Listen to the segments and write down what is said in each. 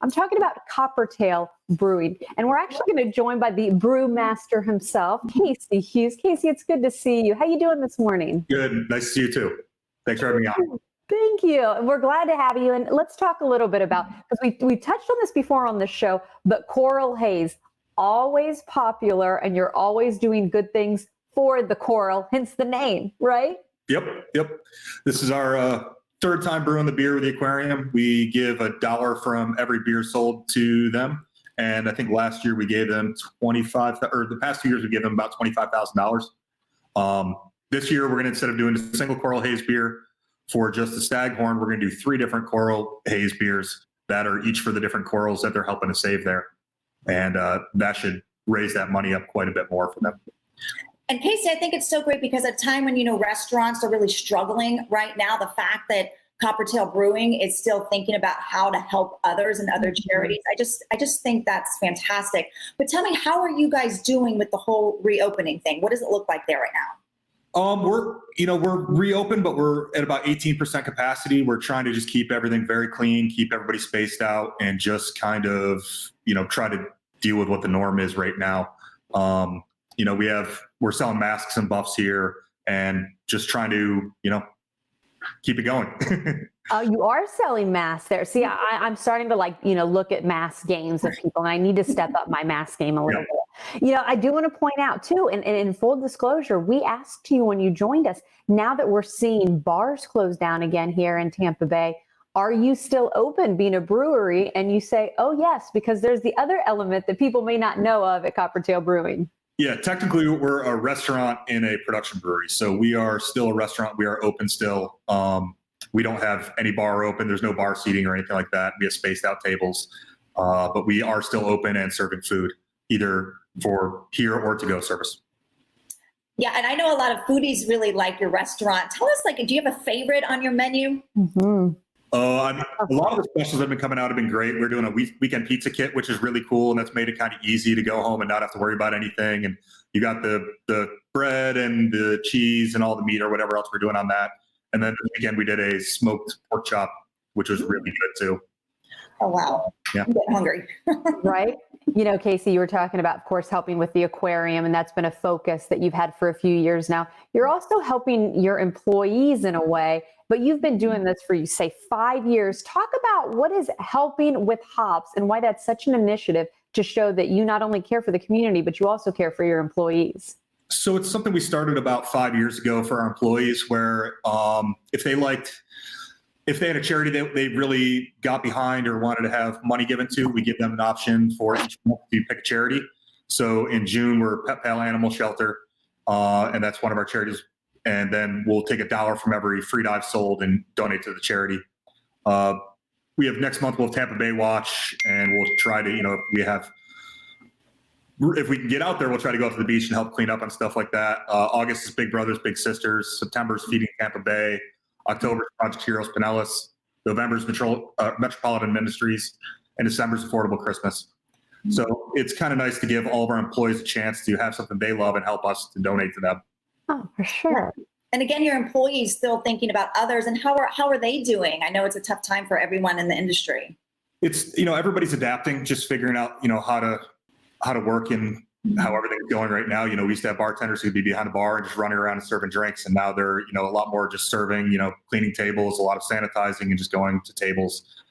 I'm talking about Coppertail Brewing, and we're actually going to join by the brewmaster himself, Casey Hughes. Casey, it's good to see you. How you doing this morning? Good. Nice to see you too. Thanks for having me on. Thank you. And we're glad to have you. And let's talk a little bit about, because we touched on this before on the show, but Coral Haze, always popular, and you're always doing good things for the coral, hence the name, right? Yep. This is our third time brewing the beer with the Aquarium. We give $1 from every beer sold to them. And I think last year we gave them the past 2 years we gave them about $25,000. This year we're going to, instead of doing a single Coral Haze beer for just the Staghorn, we're going to do 3 different Coral Haze beers that are each for the different corals that they're helping to save there. And that should raise that money up quite a bit more for them. And Casey, I think it's so great because at a time when, restaurants are really struggling right now, the fact that Coppertail Brewing is still thinking about how to help others and other charities, I just think that's fantastic. But tell me, how are you guys doing with the whole reopening thing? What does it look like there right now? We're reopened, but we're at about 18% capacity. We're trying to just keep everything very clean, keep everybody spaced out, and just kind of, try to deal with what the norm is right now. We're selling masks and buffs here and just trying to, keep it going. You are selling masks there. See, I'm starting to look at mask games of people, and I need to step up my mask game a little bit. I do want to point out too, and in full disclosure, we asked you when you joined us, now that we're seeing bars close down again here in Tampa Bay, are you still open being a brewery? And you say, oh yes, because there's the other element that people may not know of at Coppertail Brewing. Yeah, technically we're a restaurant in a production brewery. So we are still a restaurant. We are open still. We don't have any bar open. There's no bar seating or anything like that. We have spaced out tables, but we are still open and serving food, either for here or to go service. Yeah, and I know a lot of foodies really like your restaurant. Tell us, do you have a favorite on your menu? Mm-hmm. A lot of the specials that have been coming out have been great. We're doing a weekend pizza kit, which is really cool, and that's made it kind of easy to go home and not have to worry about anything. And you got the bread and the cheese and all the meat or whatever else we're doing on that. And then this weekend we did a smoked pork chop, which was really good too. Oh, wow. Yeah. I'm getting hungry. Right. Casey, you were talking about, of course, helping with the aquarium, and that's been a focus that you've had for a few years now. You're also helping your employees in a way, but you've been doing this for, 5 years. Talk about what is helping with hops and why that's such an initiative to show that you not only care for the community, but you also care for your employees. So it's something we started about 5 years ago for our employees, where if they had a charity that they really got behind or wanted to have money given to, we give them an option for each month to pick a charity. So in June, we're Pet Pal Animal Shelter, and that's one of our charities. And then we'll take $1 from every free dive sold and donate to the charity. We have next month, we'll have Tampa Bay Watch, and we'll try to, if we can get out there, we'll try to go out to the beach and help clean up on stuff like that. August is Big Brothers, Big Sisters. September is Feeding Tampa Bay. October is Project Heroes Pinellas. November is Metropolitan Ministries. And December is Affordable Christmas. So it's kind of nice to give all of our employees a chance to have something they love and help us to donate to them. Oh, for sure. And again, your employees still thinking about others, and how are they doing? I know it's a tough time for everyone in the industry. It's, everybody's adapting, just figuring out, how to work in how everything's going right now. We used to have bartenders who'd be behind the bar and just running around and serving drinks. And now they're, a lot more just serving, cleaning tables, a lot of sanitizing and just going to tables.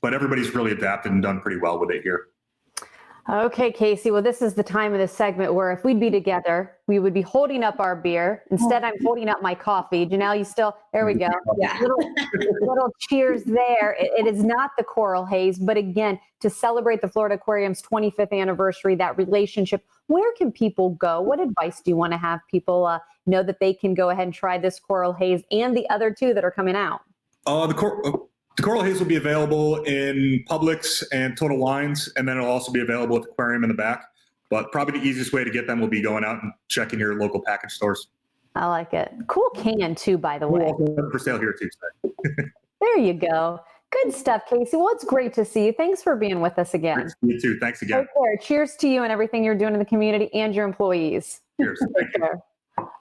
But everybody's really adapted and done pretty well with it here. Okay, Casey. Well, this is the time of the segment where if we'd be together, we would be holding up our beer. Instead, I'm holding up my coffee. Janelle, you still, there we go. Yeah. Little cheers there. It is not the Coral Haze, but again, to celebrate the Florida Aquarium's 25th anniversary, that relationship, where can people go? What advice do you want to have people know that they can go ahead and try this Coral Haze and the other 2 that are coming out? The Coral Haze will be available in Publix and Total Wines, and then it'll also be available at the Aquarium in the back. But probably the easiest way to get them will be going out and checking your local package stores. I like it. Cool can too, by the way. For sale here too. There you go. Good stuff, Casey. Well, it's great to see you. Thanks for being with us again. You too. Thanks again. Take care. Cheers to you and everything you're doing in the community and your employees. Cheers. Thank you.